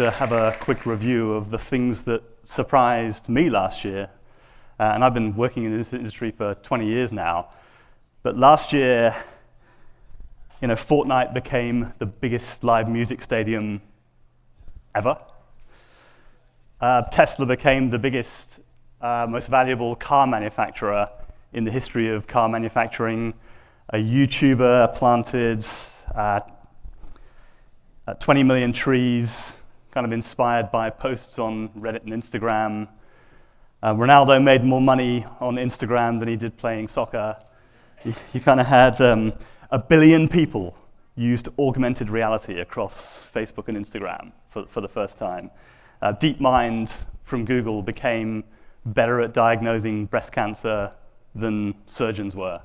to have a quick review of the things that surprised me last year. And I've been working in this industry for 20 years now. But last year, Fortnite became the biggest live music stadium ever. Tesla became the biggest, most valuable car manufacturer in the history of car manufacturing. A YouTuber planted 20 million trees, kind of inspired by posts on Reddit and Instagram. Ronaldo made more money on Instagram than he did playing soccer. You kind of had 1 billion people used augmented reality across Facebook and Instagram for the first time. DeepMind from Google became better at diagnosing breast cancer than surgeons were.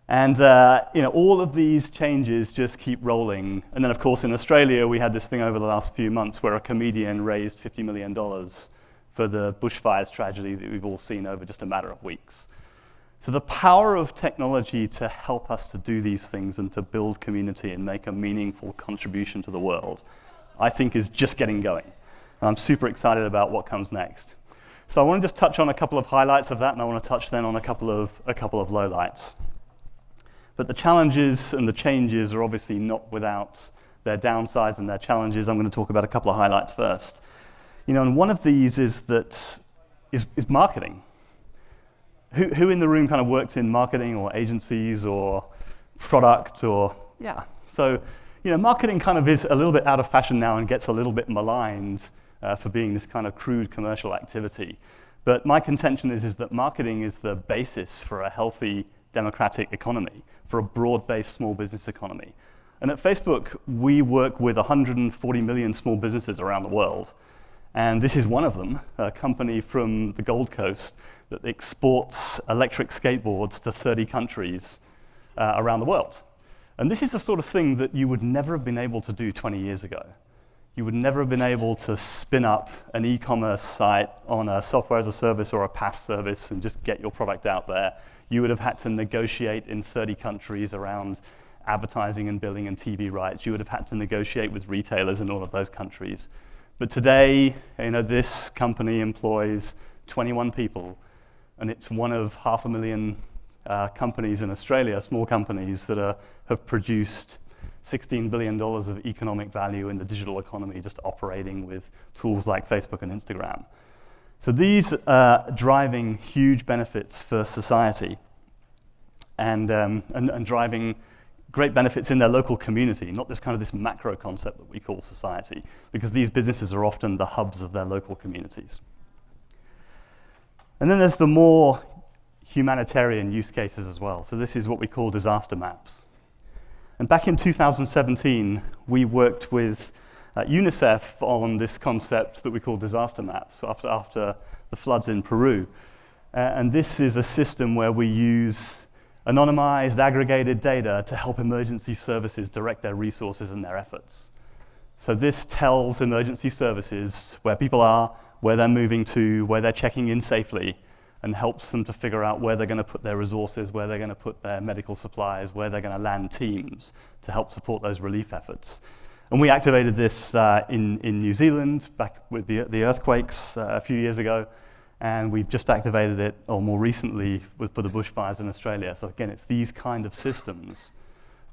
And all of these changes just keep rolling. And then, of course, in Australia, we had this thing over the last few months where a comedian raised $50 million for the bushfires tragedy that we've all seen over just a matter of weeks. So the power of technology to help us to do these things and to build community and make a meaningful contribution to the world, I think is just getting going. And I'm super excited about what comes next. So I want to just touch on a couple of highlights of that, and I want to touch then on a couple of lowlights. But the challenges and the changes are obviously not without their downsides and their challenges. I'm going to talk about a couple of highlights first. And one of these is marketing. Who in the room kind of works in marketing or agencies or product or, yeah. So, marketing kind of is a little bit out of fashion now and gets a little bit maligned for being this kind of crude commercial activity. But my contention is that marketing is the basis for a healthy democratic economy, for a broad-based small business economy. And at Facebook, we work with 140 million small businesses around the world. And this is one of them, a company from the Gold Coast that exports electric skateboards to 30 countries around the world. And this is the sort of thing that you would never have been able to do 20 years ago. You would never have been able to spin up an e-commerce site on a software as a service or a PaaS service and just get your product out there. You would have had to negotiate in 30 countries around advertising and billing and TV rights. You would have had to negotiate with retailers in all of those countries. But today, this company employs 21 people, and it's one of 500,000 companies in Australia, small companies, that have produced $16 billion of economic value in the digital economy just operating with tools like Facebook and Instagram. So these are driving huge benefits for society and driving great benefits in their local community, not this kind of this macro concept that we call society, because these businesses are often the hubs of their local communities. And then there's the more humanitarian use cases as well. So this is what we call disaster maps. And back in 2017, we worked with UNICEF on this concept that we call disaster maps after the floods in Peru. And this is a system where we use anonymized, aggregated data to help emergency services direct their resources and their efforts. So this tells emergency services where people are, where they're moving to, where they're checking in safely, and helps them to figure out where they're going to put their resources, where they're going to put their medical supplies, where they're going to land teams to help support those relief efforts. And we activated this in New Zealand back with the earthquakes a few years ago, and we've just activated it, or more recently, for the bushfires in Australia. So again, it's these kind of systems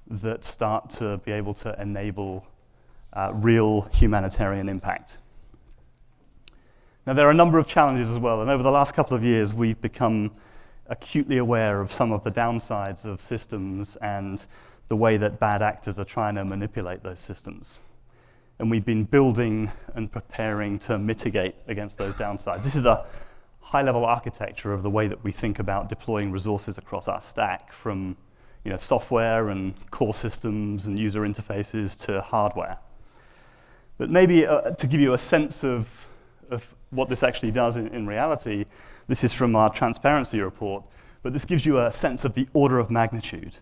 that start to be able to enable real humanitarian impact. Now, there are a number of challenges as well, and over the last couple of years, we've become acutely aware of some of the downsides of systems and the way that bad actors are trying to manipulate those systems. And we've been building and preparing to mitigate against those downsides. This is a high-level architecture of the way that we think about deploying resources across our stack, from software and core systems and user interfaces to hardware. But maybe to give you a sense of what this actually does in reality, this is from our transparency report, but this gives you a sense of the order of magnitude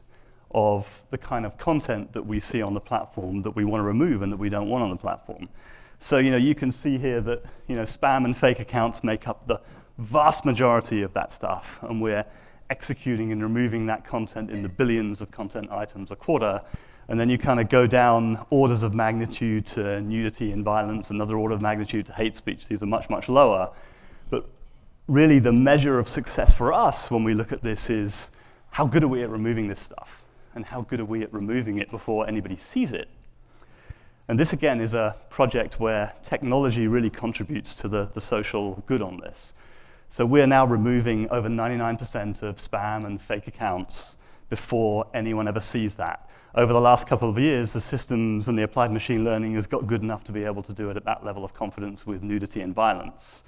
of the kind of content that we see on the platform that we want to remove and that we don't want on the platform. So you can see here that spam and fake accounts make up the vast majority of that stuff, and we're executing and removing that content in the billions of content items a quarter. And then you kind of go down orders of magnitude to nudity and violence, another order of magnitude to hate speech. These are much, much lower. But really the measure of success for us when we look at this is how good are we at removing this stuff? And how good are we at removing it before anybody sees it? And this, again, is a project where technology really contributes to the social good on this. So we're now removing over 99% of spam and fake accounts before anyone ever sees that. Over the last couple of years, the systems and the applied machine learning has got good enough to be able to do it at that level of confidence with nudity and violence.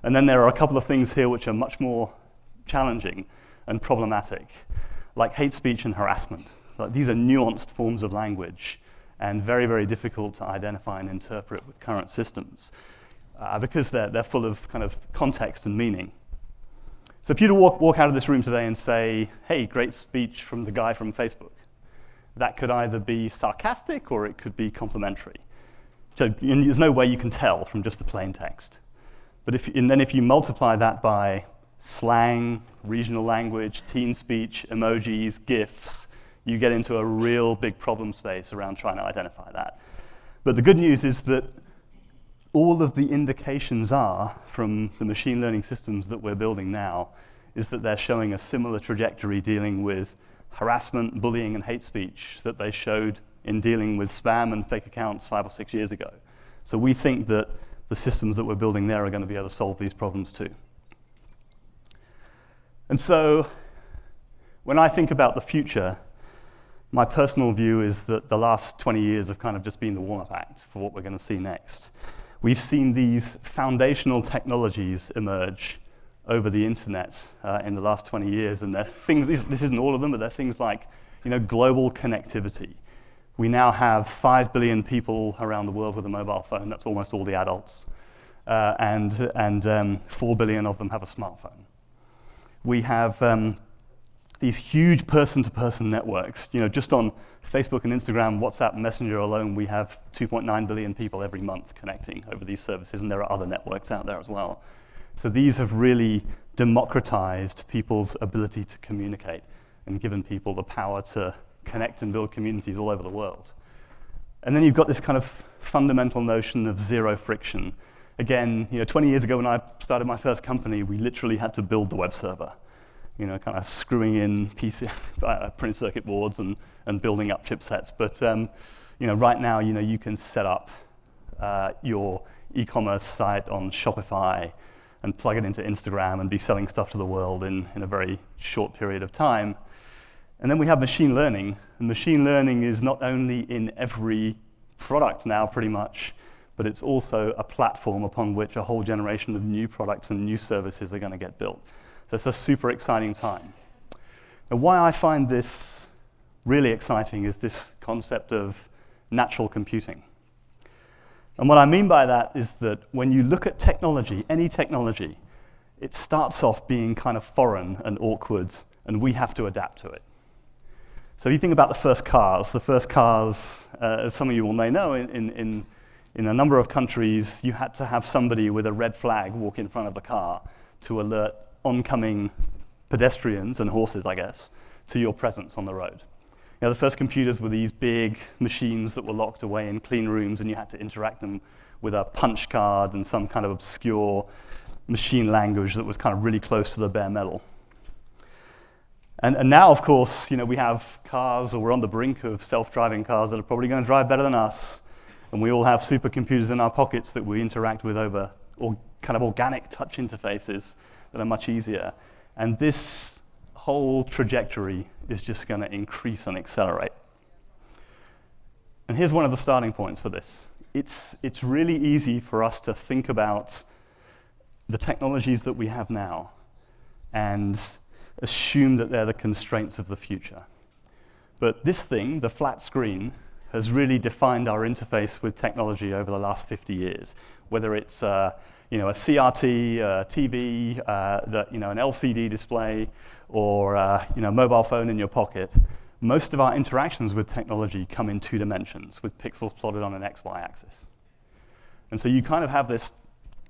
And then there are a couple of things here which are much more challenging and problematic, like hate speech and harassment. Like, these are nuanced forms of language and very, very difficult to identify and interpret with current systems because they're full of kind of context and meaning. So if you were to walk out of this room today and say, hey, great speech from the guy from Facebook, that could either be sarcastic or it could be complimentary. So there's no way you can tell from just the plain text. But then if you multiply that by slang, regional language, teen speech, emojis, GIFs, you get into a real big problem space around trying to identify that. But the good news is that all of the indications are, from the machine learning systems that we're building now, is that they're showing a similar trajectory dealing with harassment, bullying, and hate speech that they showed in dealing with spam and fake accounts 5 or 6 years ago. So we think that the systems that we're building there are going to be able to solve these problems too. And so when I think about the future, my personal view is that the last 20 years have kind of just been the warm-up act for what we're going to see next. We've seen these foundational technologies emerge over the internet in the last 20 years, and they're things, this isn't all of them, but they're things like, global connectivity. We now have 5 billion people around the world with a mobile phone. That's almost all the adults. And 4 billion of them have a smartphone. We have these huge person-to-person networks. Just on Facebook and Instagram, WhatsApp, Messenger alone, we have 2.9 billion people every month connecting over these services, and there are other networks out there as well. So these have really democratized people's ability to communicate and given people the power to connect and build communities all over the world. And then you've got this kind of fundamental notion of zero friction. Again, 20 years ago when I started my first company, we literally had to build the web server. Kind of screwing in PC, printed circuit boards and building up chipsets. But right now, you can set up your e-commerce site on Shopify and plug it into Instagram and be selling stuff to the world in a very short period of time. And then we have machine learning. And machine learning is not only in every product now, pretty much, but it's also a platform upon which a whole generation of new products and new services are going to get built. So it's a super exciting time. And why I find this really exciting is this concept of natural computing. And what I mean by that is that when you look at technology, any technology, it starts off being kind of foreign and awkward, and we have to adapt to it. So you think about the first cars, as some of you may know, in a number of countries, you had to have somebody with a red flag walk in front of the car to alert oncoming pedestrians and horses, I guess, to your presence on the road. The first computers were these big machines that were locked away in clean rooms, and you had to interact them with a punch card and some kind of obscure machine language that was kind of really close to the bare metal. And now, of course, we have cars, or we're on the brink of self-driving cars that are probably going to drive better than us, and we all have supercomputers in our pockets that we interact with over kind of organic touch interfaces that are much easier. And this whole trajectory is just going to increase and accelerate. And here's one of the starting points for this. It's really easy for us to think about the technologies that we have now and assume that they're the constraints of the future. But this thing, the flat screen, has really defined our interface with technology over the last 50 years, whether it's a CRT, a TV, an LCD display, or a mobile phone in your pocket. Most of our interactions with technology come in 2 dimensions, with pixels plotted on an XY axis. And so you kind of have this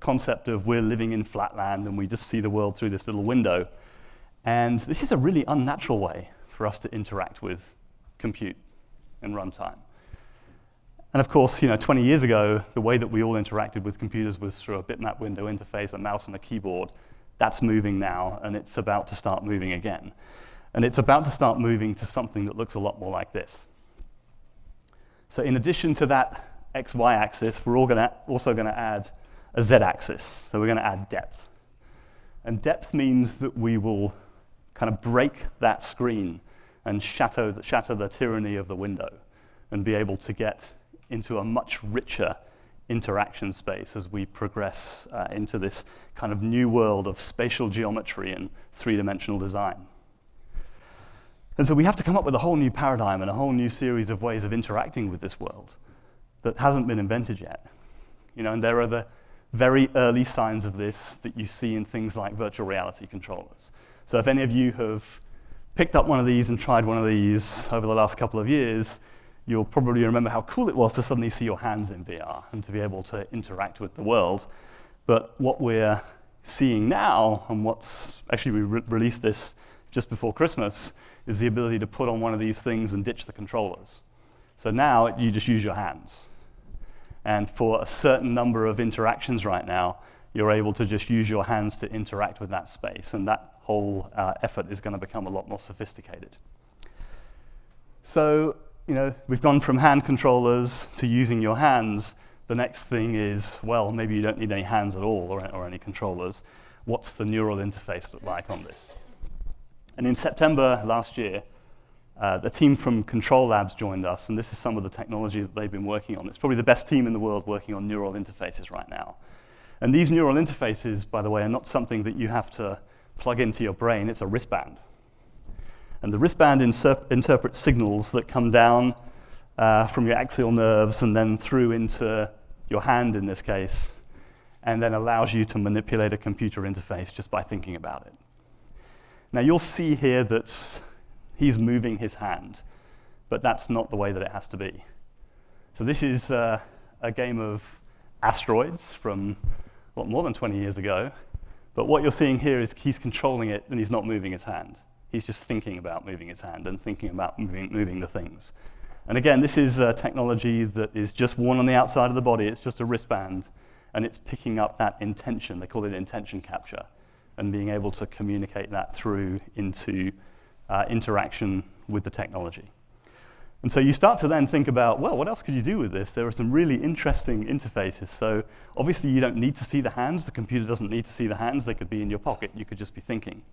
concept of we're living in flatland and we just see the world through this little window. And this is a really unnatural way for us to interact with compute in runtime. And of course, 20 years ago, the way that we all interacted with computers was through a bitmap window interface, a mouse and a keyboard. That's moving now, and it's about to start moving again. And it's about to start moving to something that looks a lot more like this. So in addition to that XY axis, we're also going to add a Z axis. So we're going to add depth. And depth means that we will kind of break that screen and shatter the tyranny of the window and be able to get into a much richer interaction space as we progress into this kind of new world of spatial geometry and three-dimensional design. And so we have to come up with a whole new paradigm and a whole new series of ways of interacting with this world that hasn't been invented yet. And there are the very early signs of this that you see in things like virtual reality controllers. So if any of you have picked up one of these and tried one of these over the last couple of years, you'll probably remember how cool it was to suddenly see your hands in VR and to be able to interact with the world. But what we're seeing now, and we released this just before Christmas, is the ability to put on one of these things and ditch the controllers. So now you just use your hands. And for a certain number of interactions right now, you're able to just use your hands to interact with that space. And that whole effort is going to become a lot more sophisticated. So, we've gone from hand controllers to using your hands. The next thing is, well, maybe you don't need any hands at all or any controllers. What's the neural interface look like on this? And in September last year, the team from Control Labs joined us, and this is some of the technology that they've been working on. It's probably the best team in the world working on neural interfaces right now. And these neural interfaces, by the way, are not something that you have to plug into your brain. It's a wristband. And the wristband interprets signals that come down from your axial nerves and then through into your hand in this case, and then allows you to manipulate a computer interface just by thinking about it. Now you'll see here that he's moving his hand, but that's not the way that it has to be. So this is a game of asteroids from more than 20 years ago, but what you're seeing here is he's controlling it and he's not moving his hand. He's just thinking about moving his hand and thinking about moving the things. And again, this is technology that is just worn on the outside of the body. It's just a wristband, and it's picking up that intention. They call it intention capture, and being able to communicate that through into interaction with the technology. And so you start to then think about, well, what else could you do with this? There are some really interesting interfaces. So obviously you don't need to see the hands. The computer doesn't need to see the hands. They could be in your pocket. You could just be thinking.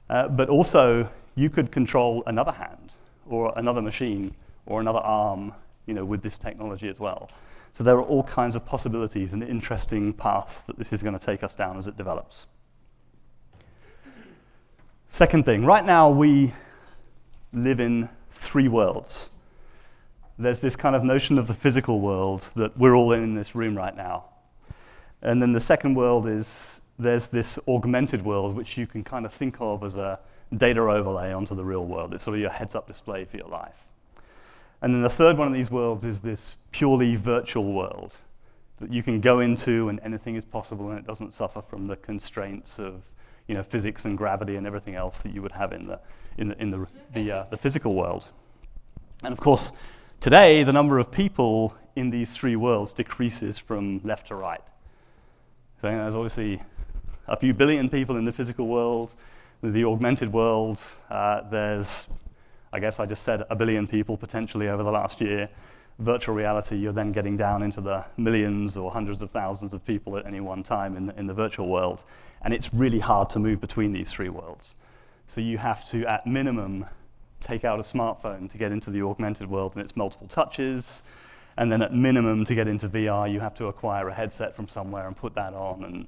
But also, you could control another hand or another machine or another arm, with this technology as well. So there are all kinds of possibilities and interesting paths that this is going to take us down as it develops. Second thing, right now we live in three worlds. There's this kind of notion of the physical world that we're all in this room right now. And then the second world is there's this augmented world which you can kind of think of as a data overlay onto the real world. It's sort of your heads-up display for your life. And then the third one of these worlds is this purely virtual world that you can go into and anything is possible and it doesn't suffer from the constraints of physics and gravity and everything else that you would have in the physical world. And of course, today the number of people in these three worlds decreases from left to right. So there's obviously a few billion people in the physical world. The augmented world, there's, I guess I just said, a billion people potentially over the last year. Virtual reality, you're then getting down into the millions or hundreds of thousands of people at any one time in the virtual world. And it's really hard to move between these three worlds. So you have to, at minimum, take out a smartphone to get into the augmented world, and it's multiple touches. And then at minimum, to get into VR, you have to acquire a headset from somewhere and put that on,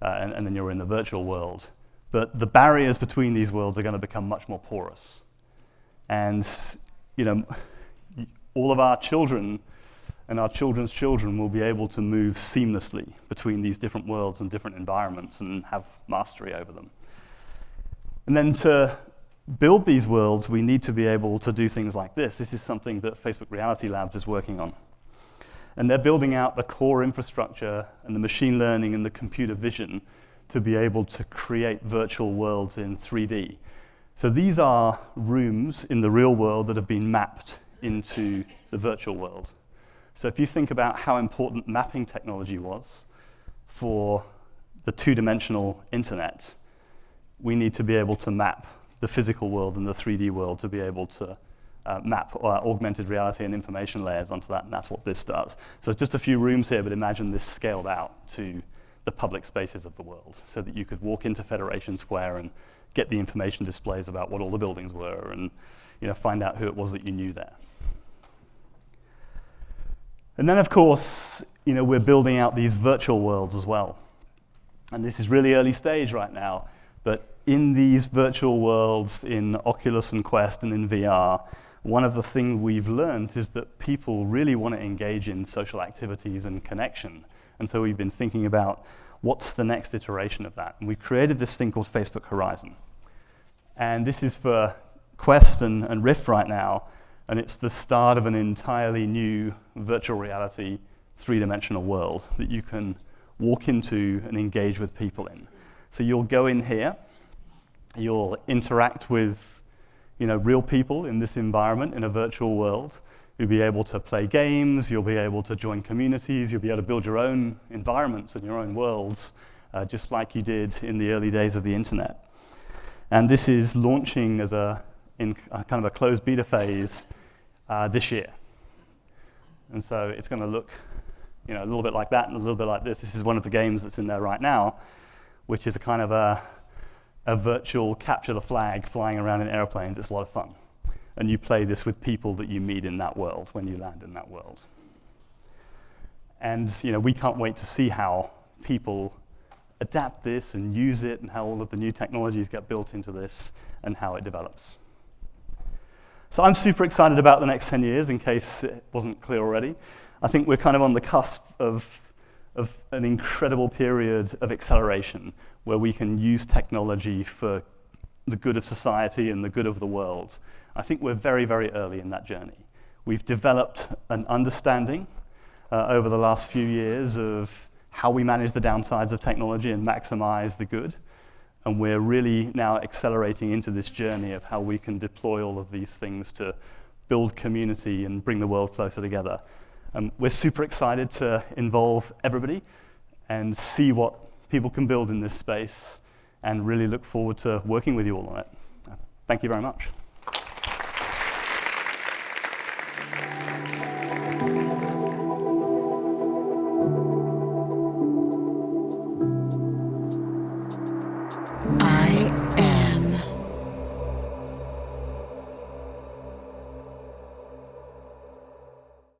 and then you're in the virtual world. But the barriers between these worlds are going to become much more porous. And, all of our children and our children's children will be able to move seamlessly between these different worlds and different environments and have mastery over them. And then to build these worlds, we need to be able to do things like this. This is something that Facebook Reality Labs is working on. And they're building out the core infrastructure and the machine learning and the computer vision to be able to create virtual worlds in 3D. So these are rooms in the real world that have been mapped into the virtual world. So if you think about how important mapping technology was for the two-dimensional internet, we need to be able to map the physical world and the 3D world to be able to map augmented reality and information layers onto that, and that's what this does. So it's just a few rooms here, but imagine this scaled out to the public spaces of the world, so that you could walk into Federation Square and get the information displays about what all the buildings were, and find out who it was that you knew there. And then, of course, we're building out these virtual worlds as well. And this is really early stage right now, but in these virtual worlds, in Oculus and Quest and in VR, one of the things we've learned is that people really want to engage in social activities and connection. And so we've been thinking about what's the next iteration of that. And we created this thing called Facebook Horizon. And this is for Quest and Rift right now, and it's the start of an entirely new virtual reality, three-dimensional world that you can walk into and engage with people in. So you'll go in here, you'll interact with real people in this environment in a virtual world. You'll be able to play games, you'll be able to join communities, you'll be able to build your own environments and your own worlds, just like you did in the early days of the internet. And this is launching in kind of a closed beta phase this year. And so it's going to look a little bit like that and a little bit like this. This is one of the games that's in there right now, which is a kind of a virtual capture the flag flying around in airplanes. It's a lot of fun. And you play this with people that you meet in that world when you land in that world. And we can't wait to see how people adapt this and use it, and how all of the new technologies get built into this and how it develops. So I'm super excited about the next 10 years, in case it wasn't clear already. I think we're kind of on the cusp of an incredible period of acceleration where we can use technology for the good of society and the good of the world. I think we're very, very early in that journey. We've developed an understanding over the last few years of how we manage the downsides of technology and maximize the good. And we're really now accelerating into this journey of how we can deploy all of these things to build community and bring the world closer together. We're super excited to involve everybody and see what people can build in this space, and really look forward to working with you all on it. Thank you very much.